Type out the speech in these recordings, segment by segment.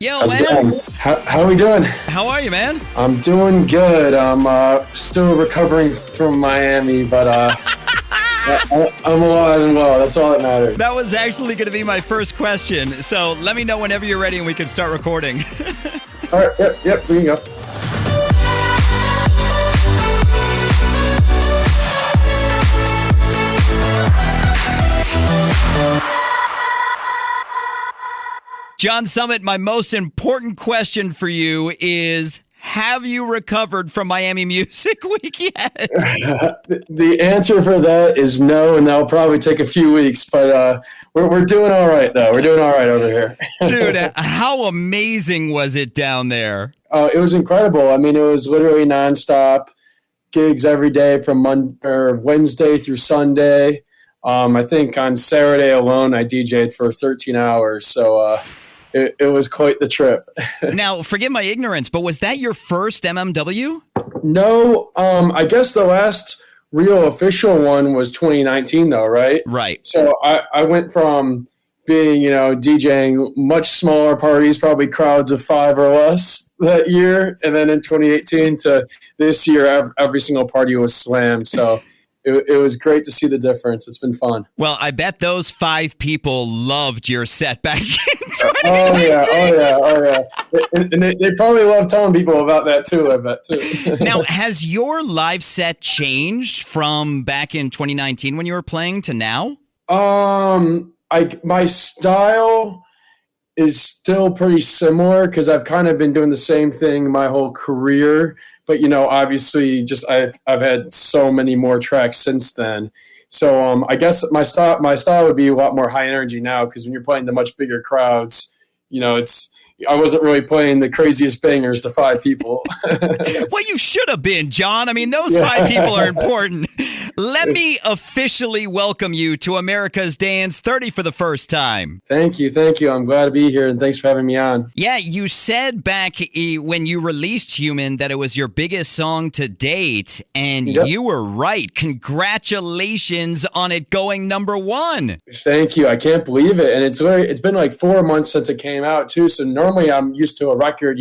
Yo, How's it man. going? How we doing? How are you, man? I'm doing good. I'm still recovering from Miami, but I'm alive and well. That's all that matters. That was actually going to be my first question. So let me know whenever you're ready and we can start recording. All right. Yep. We can go. John Summit, my most important question for you is, have you recovered from Miami Music Week yet? The answer for that is no, and that'll probably take a few weeks, but we're doing all right, though. We're doing all right over here. Dude, how amazing was it down there? It was incredible. I mean, it was literally nonstop gigs every day from Wednesday through Sunday. I think on Saturday alone, I DJ'd for 13 hours, so it was quite the trip. Now, forgive my ignorance, but was that your first MMW? No, I guess the last real official one was 2019, though, right? Right. So I went from being, DJing much smaller parties, probably crowds of 5 or less that year, and then in 2018 to this year, every single party was slammed. So it was great to see the difference. It's been fun. Well, I bet those 5 people loved your set back in 2019. Oh yeah. And they probably love telling people about that too, I bet too. Now, has your live set changed from back in 2019 when you were playing to now? My style is still pretty similar because I've kind of been doing the same thing my whole career. But, obviously just I've had so many more tracks since then. So I guess my style would be a lot more high energy now because when you're playing the much bigger crowds, I wasn't really playing the craziest bangers to 5 people. Well, you should have been, John. I mean, those 5 people are important. Let me officially welcome you to America's Dance 30 for the first time. Thank you. I'm glad to be here, and thanks for having me on. Yeah, you said back when you released Human that it was your biggest song to date, and You were right. Congratulations on it going number 1. Thank you. I can't believe it, and it's been like 4 months since it came out, too, so normally I'm used to a record,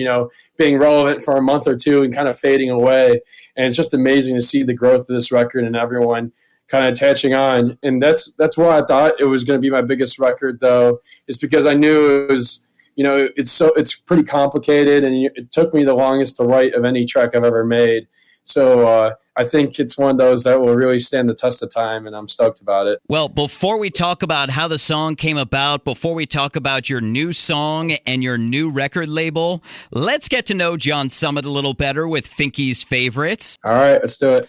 being relevant for a month or two and kind of fading away. And it's just amazing to see the growth of this record and everyone kind of attaching on. And that's why I thought it was going to be my biggest record, though, is because I knew it was, it's pretty complicated, and it took me the longest to write of any track I've ever made. So I think it's one of those that will really stand the test of time, and I'm stoked about it. Well, before we talk about how the song came about, before we talk about your new song and your new record label, let's get to know John Summit a little better with Finky's favorites. All right, let's do it.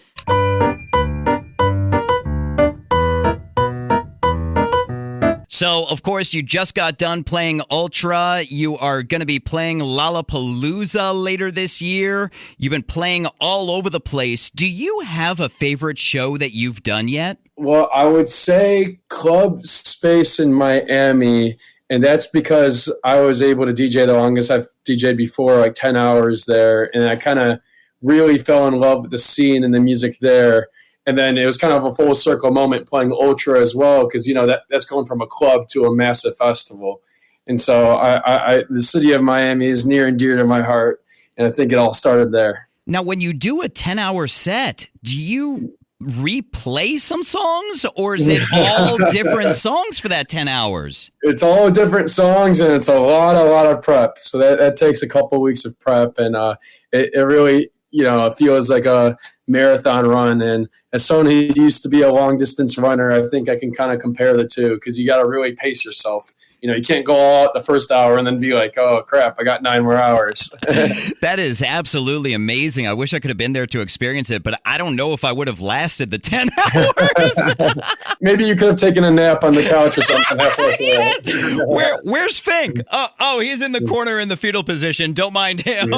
So, of course, you just got done playing Ultra. You are going to be playing Lollapalooza later this year. You've been playing all over the place. Do you have a favorite show that you've done yet? Well, I would say Club Space in Miami, and that's because I was able to DJ the longest I've DJed before, like 10 hours there, and I kind of really fell in love with the scene and the music there. And then it was kind of a full circle moment playing Ultra as well, because that's going from a club to a massive festival. And so the city of Miami is near and dear to my heart, and I think it all started there. Now, when you do a 10-hour set, do you replay some songs, or is it all different songs for that 10 hours? It's all different songs, and it's a lot of prep. So that takes a couple of weeks of prep, and it really it feels like a marathon run. And as someone who used to be a long distance runner, I think I can kind of compare the two, because you got to really pace yourself. You can't go all out the first hour and then be like, oh crap, I got 9 more hours. That is absolutely amazing. I wish I could have been there to experience it, but I don't know if I would have lasted the 10 hours. Maybe you could have taken a nap on the couch or something halfway through. Where's Fink? Oh, he's in the corner in the fetal position. Don't mind him.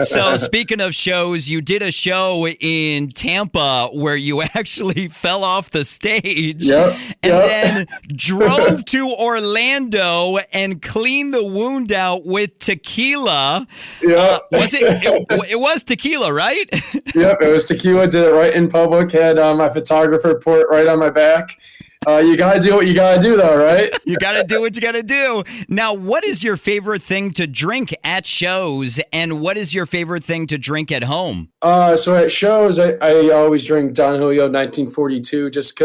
So speaking of shows, you did a show in Tampa where you actually fell off the stage and then drove to Orlando and cleaned the wound out with tequila. It was tequila, right? Yep, it was tequila. Did it right in public. Had my photographer pour it right on my back. You gotta do what you gotta do, though, right? You got to do what you got to do. Now, what is your favorite thing to drink at shows, and what is your favorite thing to drink at home? So at shows, I always drink Don Julio 1942. Just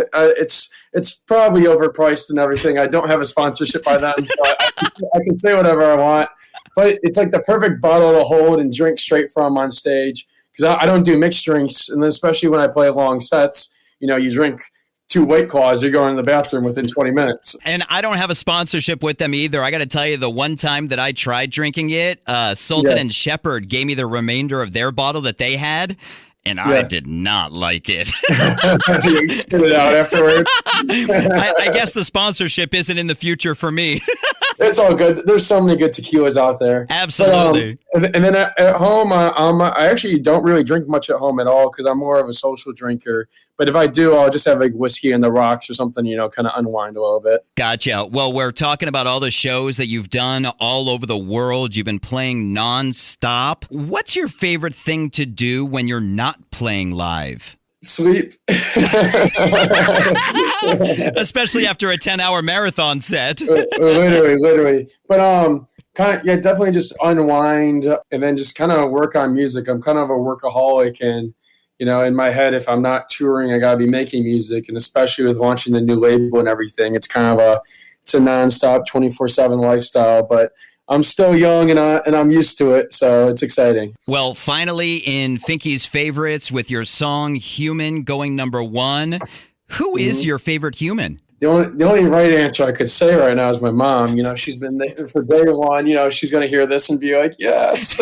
it's probably overpriced and everything. I don't have a sponsorship by them, so I can say whatever I want. But it's like the perfect bottle to hold and drink straight from on stage, because I don't do mixed drinks, and especially when I play long sets, you drink 2 White Claws, you're going to the bathroom within 20 minutes. And I don't have a sponsorship with them either. I got to tell you, the one time that I tried drinking it, Sultan and Shepherd gave me the remainder of their bottle that they had, and I did not like it. You spit it out afterwards. I guess the sponsorship isn't in the future for me. It's all good. There's so many good tequilas out there. Absolutely. But, and then at home, I actually don't really drink much at home at all, because I'm more of a social drinker. But if I do, I'll just have like whiskey in the rocks or something, kind of unwind a little bit. Gotcha. Well, we're talking about all the shows that you've done all over the world. You've been playing nonstop. What's your favorite thing to do when you're not playing live? Sleep. Especially after a 10-hour marathon set. literally. But definitely just unwind and then just kind of work on music. I'm kind of a workaholic, and in my head, if I'm not touring, I gotta be making music. And especially with launching the new label and everything, it's kind of a nonstop 24/7 lifestyle. But I'm still young and I'm used to it, so it's exciting. Well, finally, in Finky's favorites, with your song "Human" going #1, who is your favorite human? The only right answer I could say right now is my mom. She's been there for day one. She's going to hear this and be like, yes.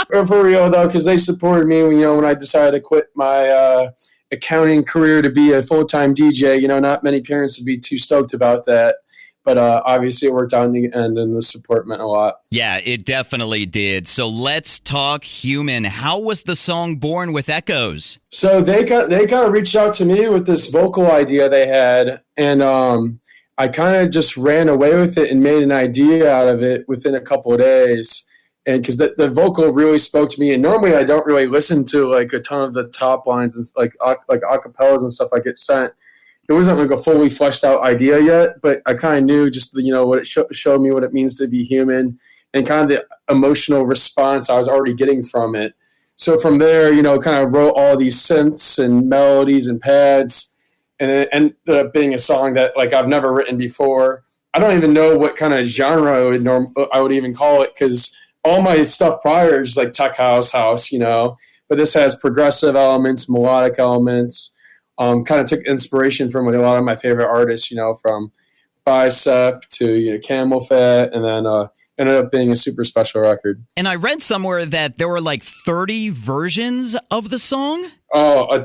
For real, though, because they supported me when I decided to quit my accounting career to be a full-time DJ. Not many parents would be too stoked about that. But obviously it worked out in the end, and the support meant a lot. Yeah, it definitely did. So let's talk Human. How was the song born with Echoes? So they kind of reached out to me with this vocal idea they had, and I kind of just ran away with it and made an idea out of it within a couple of days. And because the vocal really spoke to me, and normally I don't really listen to like a ton of the top lines and like acapellas and stuff I get sent. It wasn't like a fully fleshed out idea yet, but I kind of knew just what it showed me, what it means to be human, and kind of the emotional response I was already getting from it. So from there, kind of wrote all these synths and melodies and pads, and it ended up being a song that like I've never written before. I don't even know what kind of genre I would even call it, because all my stuff prior is like tech house, but this has progressive elements, melodic elements. Kind of took inspiration from a lot of my favorite artists, from Bicep to Camel Fat, and then ended up being a super special record. And I read somewhere that there were like 30 versions of the song. Oh,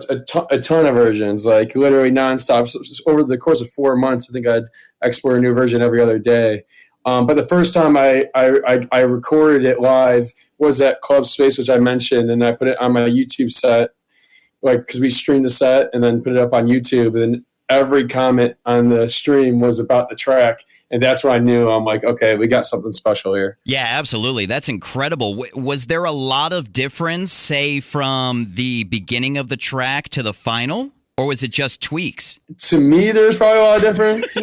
a ton of versions, like literally nonstop. So over the course of 4 months, I think I'd explore a new version every other day. But the first time I recorded it live was at Club Space, which I mentioned, and I put it on my YouTube set. Because we streamed the set and then put it up on YouTube, and every comment on the stream was about the track, and that's when I knew I'm like, okay, we got something special here. Yeah, absolutely. That's incredible. Was there a lot of difference, say, from the beginning of the track to the final, or was it just tweaks? To me, there's probably a lot of difference to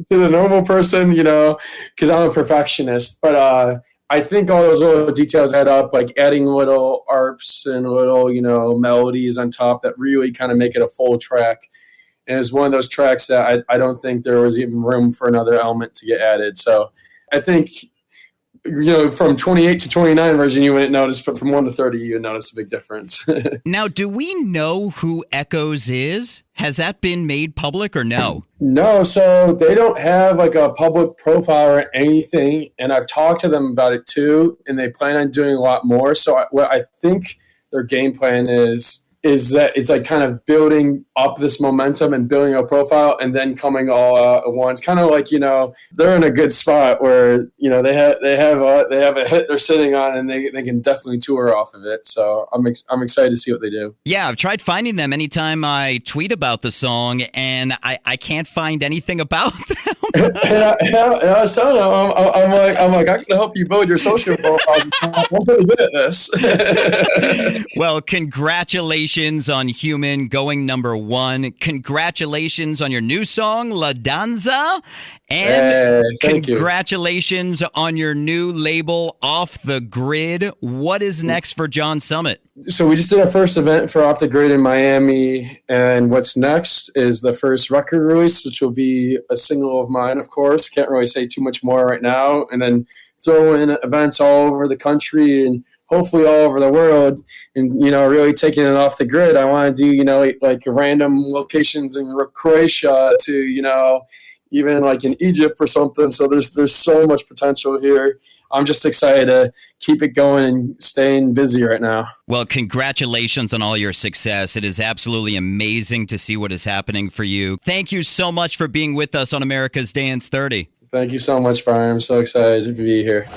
the normal person, because I'm a perfectionist, but I think all those little details add up, like adding little arps and little, melodies on top that really kind of make it a full track. And it's one of those tracks that I don't think there was even room for another element to get added. So I think, from 28 to 29 version, you wouldn't notice, but from 1 to 30, you would notice a big difference. Now, do we know who Echoes is? Has that been made public or no? No, so they don't have like a public profile or anything, and I've talked to them about it too, and they plan on doing a lot more. So what I think their game plan is that it's like kind of building up this momentum and building a profile and then coming all out at once. Kind of like, they're in a good spot where, they have a hit they're sitting on, and they can definitely tour off of it. So I'm excited to see what they do. Yeah, I've tried finding them anytime I tweet about the song, and I can't find anything about them. and I was telling them, I'm like, I can help you build your social profile. I'm pretty good at this. Well, congratulations congratulations on Human going #1. Congratulations on your new song, La Danza. And thank you. congratulations on your new label, Off the Grid. What is next for John Summit? So we just did our first event for Off the Grid in Miami, and what's next is the first record release, which will be a single of mine, of course. Can't really say too much more right now. And then throw in events all over the country and hopefully all over the world, and, you know, really taking it off the grid. I want to do, you know, like random locations in Croatia to, you know, even like in Egypt or something. So there's so much potential here. I'm just excited to keep it going and staying busy right now. Well, congratulations on all your success. It is absolutely amazing to see what is happening for you. Thank you so much for being with us on America's Dance 30. Thank you so much, Brian. I'm so excited to be here.